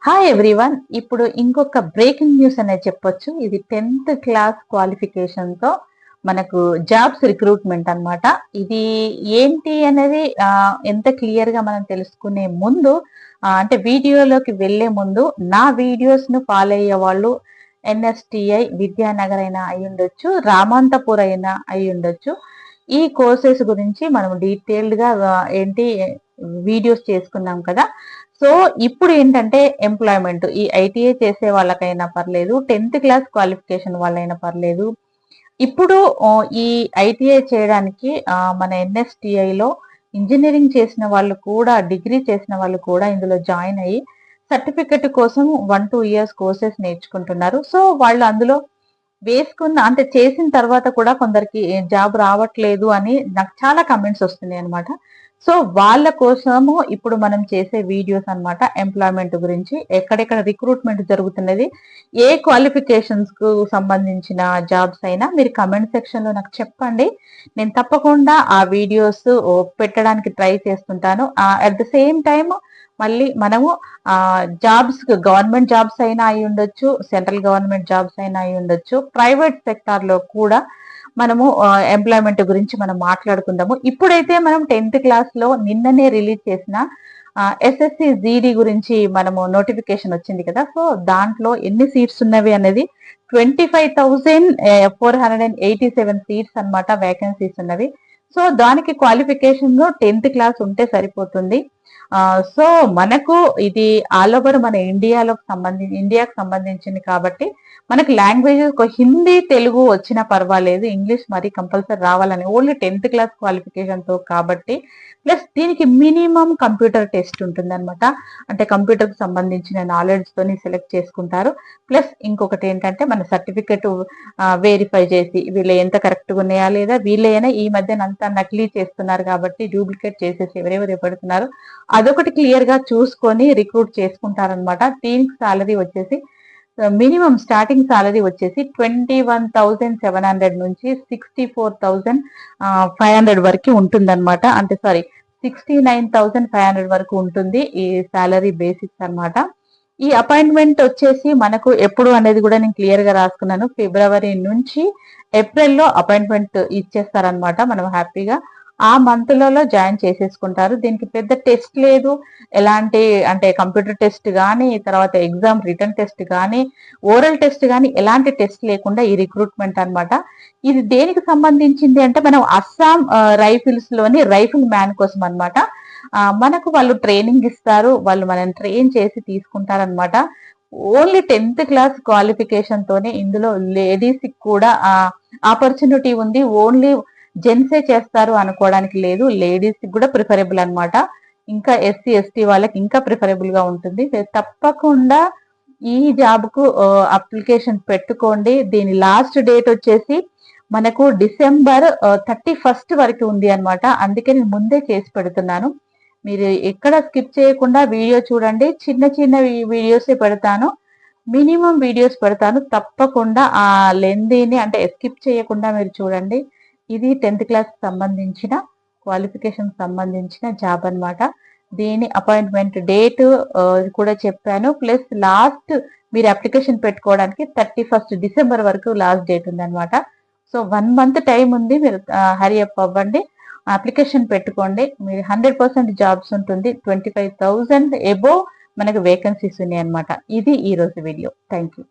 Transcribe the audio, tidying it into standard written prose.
Hi everyone. ఇప్పుడు ఇంకొక breaking news అనేది చెప్పొచ్చు. ఇది 10th క్లాస్ క్వాలిఫికేషన్ తో మనకు జాబ్స్ రిక్రూట్మెంట్ అన్నమాట. ఇది ఏంటి అనేది ఎంత క్లియర్ గా మనం తెలుసుకునే ముందు అంటే వీడియోలోకి వెళ్లే ముందు నా వీడియోస్ ను ఫాలో అయ్యే వాళ్ళు ఎన్ఎస్టిఐ విద్యానగర్ అయినా అయి ఉండొచ్చు, రామంతపూర్ అయినా అయి ఉండొచ్చు. ఈ కోర్సెస్ గురించి మనం డీటెయిల్డ్ గా ఏంటి వీడియోస్ చేసుకున్నాం కదా. సో ఇప్పుడు ఏంటంటే ఎంప్లాయ్మెంట్ ఈ ఐటీఐ చేసే వాళ్ళకైనా పర్లేదు, 10th క్లాస్ క్వాలిఫికేషన్ వాళ్ళైనా పర్లేదు. ఇప్పుడు ఈ ఐటీఐ చేయడానికి మన ఎన్ఎస్టిఐలో ఇంజనీరింగ్ చేసిన వాళ్ళు కూడా, డిగ్రీ చేసిన వాళ్ళు కూడా ఇందులో జాయిన్ అయ్యి సర్టిఫికెట్ కోసం 1-2 ఇయర్స్ కోర్సెస్ నేర్చుకుంటున్నారు. సో వాళ్ళు అందులో వేసుకున్న అంటే చేసిన తర్వాత కూడా కొందరికి జాబ్ రావట్లేదు అని నాకు చాలా కమెంట్స్ వస్తున్నాయి అనమాట. సో వాళ్ళ కోసము ఇప్పుడు మనం చేసే వీడియోస్ అన్నమాట. ఎంప్లాయ్మెంట్ గురించి, ఎక్కడెక్కడ రిక్రూట్మెంట్ జరుగుతున్నది, ఏ క్వాలిఫికేషన్స్ కు సంబంధించిన జాబ్స్ అయినా మీరు కమెంట్ సెక్షన్ లో నాకు చెప్పండి. నేను తప్పకుండా ఆ వీడియోస్ పెట్టడానికి ట్రై చేస్తుంటాను. అట్ ద సేమ్ టైం మళ్ళీ మనము జాబ్స్ గవర్నమెంట్ జాబ్స్ అయినా అయి ఉండొచ్చు, సెంట్రల్ గవర్నమెంట్ జాబ్స్ అయినా అయి ఉండొచ్చు, ప్రైవేట్ సెక్టార్ లో కూడా మనము ఎంప్లాయ్మెంట్ గురించి మనం మాట్లాడుకుందాము. ఇప్పుడైతే మనం 10th క్లాస్ లో నిన్ననే రిలీజ్ చేసిన ఎస్ఎస్సి జీడీ గురించి మనము నోటిఫికేషన్ వచ్చింది కదా. సో దాంట్లో ఎన్ని సీట్స్ ఉన్నవి అనేది 25,487 సీట్స్ అన్నమాట, వేకెన్సీస్ ఉన్నవి. సో దానికి క్వాలిఫికేషన్ 10th క్లాస్ ఉంటే సరిపోతుంది. సో మనకు ఇది ఆల్ ఓవర్ మన ఇండియాకు సంబంధించింది కాబట్టి మనకు లాంగ్వేజెస్ హిందీ, తెలుగు వచ్చినా పర్వాలేదు, ఇంగ్లీష్ మరి కంపల్సరీ రావాలని ఓన్లీ 10th క్లాస్ క్వాలిఫికేషన్ తో కాబట్టి. ప్లస్ దీనికి మినిమం కంప్యూటర్ టెస్ట్ ఉంటుంది అనమాట. అంటే కంప్యూటర్ కి సంబంధించిన నాలెడ్జ్ తోని సెలెక్ట్ చేసుకుంటారు. ప్లస్ ఇంకొకటి ఏంటంటే మన సర్టిఫికెట్ వెరిఫై చేసి వీళ్ళు ఎంత కరెక్ట్ గా ఉన్నాయా లేదా, వీళ్ళైనా ఈ మధ్యన అంతా నకిలీ చేస్తున్నారు కాబట్టి డూప్లికేట్ చేసేసి ఎవరెవరు పెడుతున్నారు అదొకటి క్లియర్ గా చూసుకొని రిక్రూట్ చేసుకుంటారనమాట. దీనికి సాలరీ వచ్చేసి మినిమం స్టార్టింగ్ సాలరీ వచ్చేసి 21,700 నుంచి 64,500 వరకు ఉంటుందన్నమాట. అంటే సారీ 69,500 వరకు ఉంటుంది ఈ సాలరీ బేసిక్స్ అన్నమాట. ఈ అపాయింట్మెంట్ వచ్చేసి మనకు ఎప్పుడు అనేది కూడా నేను క్లియర్ గా రాసుకున్నాను. ఫిబ్రవరి నుంచి ఏప్రిల్లో అపాయింట్మెంట్ ఇచ్చేస్తారనమాట. మనం హ్యాపీగా ఆ మంత్ లలో జాయిన్ చేసేసుకుంటారు. దీనికి పెద్ద టెస్ట్ లేదు, ఎలాంటి అంటే కంప్యూటర్ టెస్ట్ కానీ, తర్వాత ఎగ్జామ్ రిటర్న్ టెస్ట్ కానీ, ఓరల్ టెస్ట్ కానీ ఎలాంటి టెస్ట్ లేకుండా ఈ రిక్రూట్మెంట్ అన్నమాట. ఇది దేనికి సంబంధించింది అంటే మనం అస్సాం రైఫిల్స్ లోని రైఫిల్ మ్యాన్ కోసం అన్నమాట. మనకు వాళ్ళు ట్రైనింగ్ ఇస్తారు, వాళ్ళు మనల్ని ట్రైన్ చేసి తీసుకుంటారనమాట. ఓన్లీ 10th క్లాస్ క్వాలిఫికేషన్ తోనే ఇందులో లేడీస్ కి కూడా ఆపర్చునిటీ ఉంది. ఓన్లీ జెంట్సే చేస్తారు అనుకోవడానికి లేదు, లేడీస్ కి కూడా ప్రిఫరబుల్ అన్నమాట. ఇంకా ఎస్సీ ఎస్టీ వాళ్ళకి ఇంకా ప్రిఫరబుల్ గా ఉంటుంది. తప్పకుండా ఈ జాబ్ కు అప్లికేషన్ పెట్టుకోండి. దీని లాస్ట్ డేట్ వచ్చేసి మనకు డిసెంబర్ 31st వరకు ఉంది అన్నమాట. అందుకే నేను ముందే చేసి పెడుతున్నాను. మీరు ఎక్కడ స్కిప్ చేయకుండా వీడియో చూడండి. చిన్న చిన్న వీడియోసే పెడతాను, మినిమం వీడియోస్ పెడతాను. తప్పకుండా ఆ లెందీని అంటే స్కిప్ చేయకుండా మీరు చూడండి. ఇది 10th క్లాస్ సంబంధించిన క్వాలిఫికేషన్ సంబంధించిన జాబ్ అన్నమాట. దీని అపాయింట్మెంట్ డేట్ కూడా చెప్పాను. ప్లస్ లాస్ట్ మీరు అప్లికేషన్ పెట్టుకోవడానికి 31st డిసెంబర్ వరకు లాస్ట్ డేట్ ఉంది అనమాట. సో 1 మంత్ టైం ఉంది, మీరు హరి అప్ అవ్వండి, అప్లికేషన్ పెట్టుకోండి. మీరు 100% జాబ్స్ ఉంటుంది. 25,000 ఎబోవ్ మనకు వేకెన్సీస్ ఉన్నాయి అనమాట. ఇది ఈ రోజు వీడియో. Thank you.